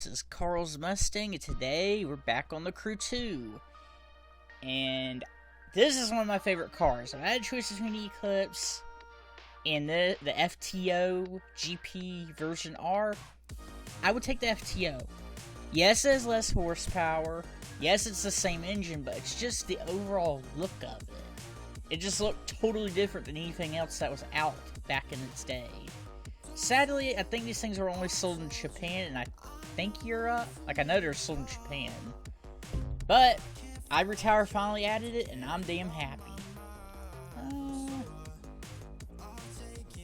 This is Carl's Mustang, and today we're back on the Crew 2. And this is one of my favorite cars. If I had choices between the Eclipse and the FTO GP version R, I would take the FTO. Yes, it has less horsepower. Yes, it's the same engine, but it's just the overall look of it. It just looked totally different than anything else that was out back in its day. Sadly, I think these things were only sold in Japan, and I think Europe. I know they're sold in Japan. But Ivory Tower finally added it, and I'm damn happy.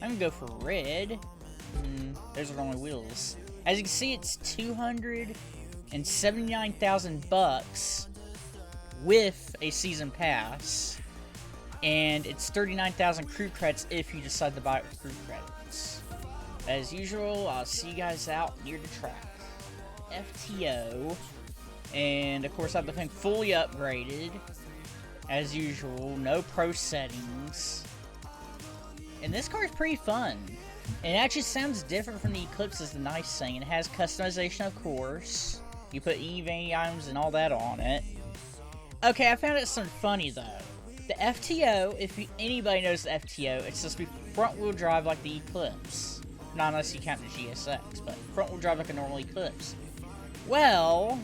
I'm gonna go for red. Those are the only wheels. As you can see, it's $279,000 with a season pass, and it's 39,000 crew credits if you decide to buy it with crew credits. As usual, I'll see you guys out near the track. FTO, and of course I have the thing fully upgraded as usual, no pro settings, and this car is pretty fun, and it actually sounds different from the Eclipse is the nice thing. It has customization, of course. You put EV items and all that on it. Okay, I found it something funny though. The FTO, if anybody knows the FTO, it's supposed to be front wheel drive like the Eclipse. Not unless you count the GSX, but front wheel drive like a normal Eclipse. Well,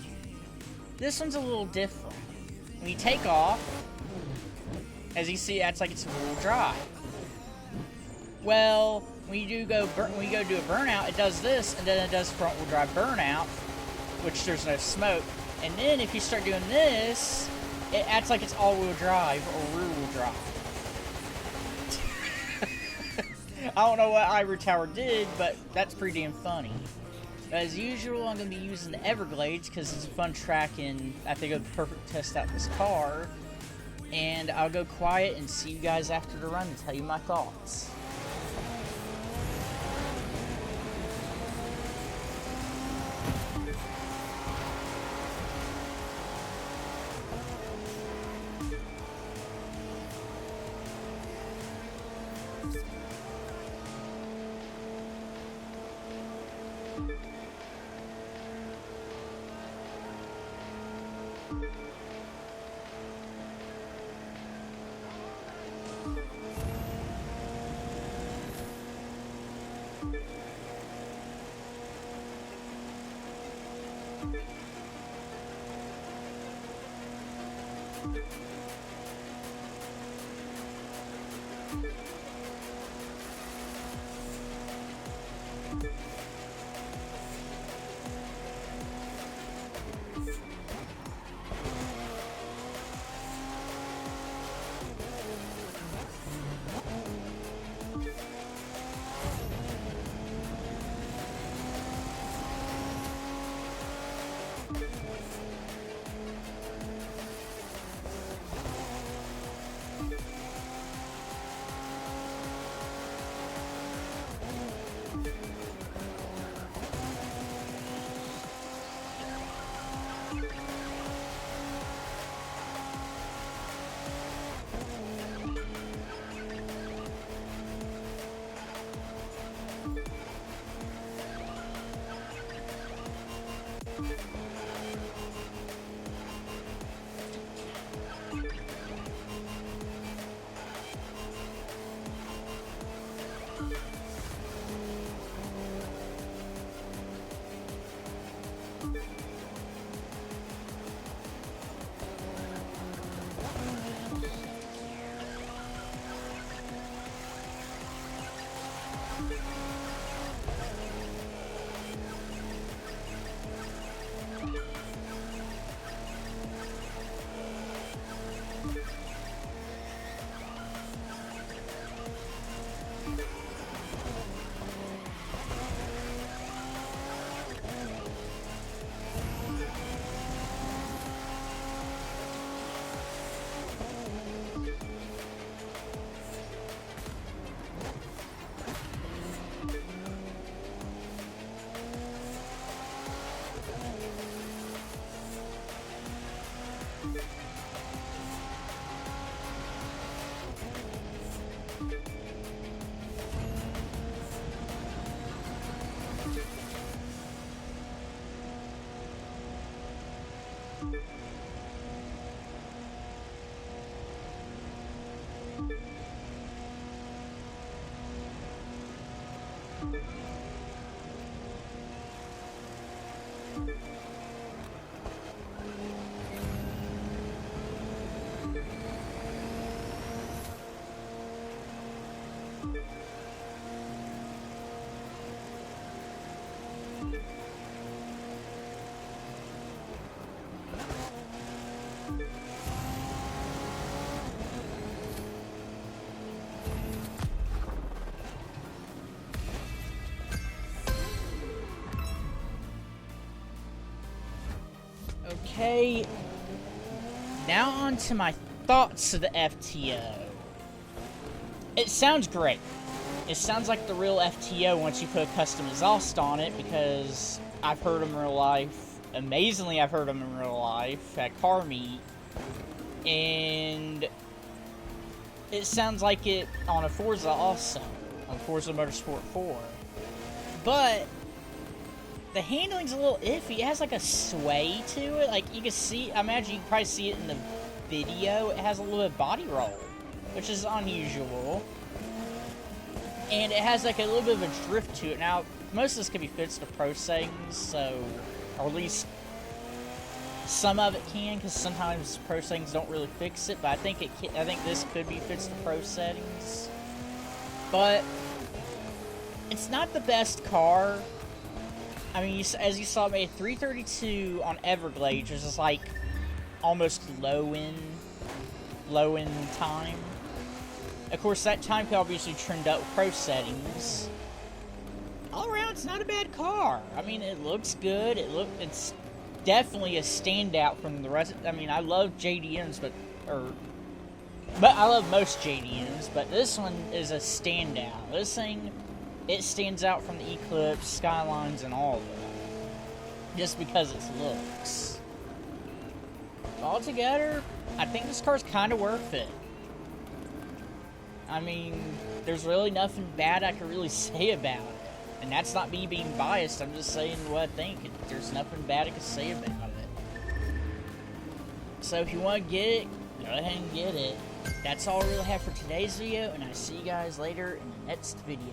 this one's a little different. When you take off, as you see, it acts like it's wheel drive. Well, when you go do a burnout, it does this, and then it does front wheel drive burnout, which there's no smoke. And then if you start doing this, it acts like it's all wheel drive or rear wheel drive. I don't know what Ivory Tower did, but that's pretty damn funny. As usual, I'm going to be using the Everglades because it's a fun track, and I think it'll perfect test out this car. And I'll go quiet and see you guys after the run and tell you my thoughts. Okay, now on to my thoughts of the FTO. It sounds great. It sounds like the real FTO once you put a custom exhaust on it, because I've heard them in real life. Amazingly, I've heard them in real life at car meet. And it sounds like it on a Forza also, on Forza Motorsport 4. But the handling's a little iffy. It has like a sway to it. Like you can see, I imagine you can probably see it in the video. It has a little bit of body roll, which is unusual. And it has like a little bit of a drift to it. Now, most of this can be fixed to pro settings, so, or at least some of it can, because sometimes pro settings don't really fix it. But I think I think this could be fixed to pro settings. But it's not the best car. I mean, as you saw, it made 332 on Everglades, which is like almost low in time. Of course, that time could obviously trimmed up with pro settings. All around, it's not a bad car. I mean, it looks good. It's definitely a standout from the rest. I mean, I love JDMs, but I love most JDMs, but this one is a standout. This thing, it stands out from the Eclipse, Skylines, and all of it, just because its looks. Altogether, I think this car's kind of worth it. I mean, there's really nothing bad I can really say about it. And that's not me being biased, I'm just saying what I think. There's nothing bad I can say about it. So if you want to get it, go ahead and get it. That's all I really have for today's video, and I see you guys later in the next video.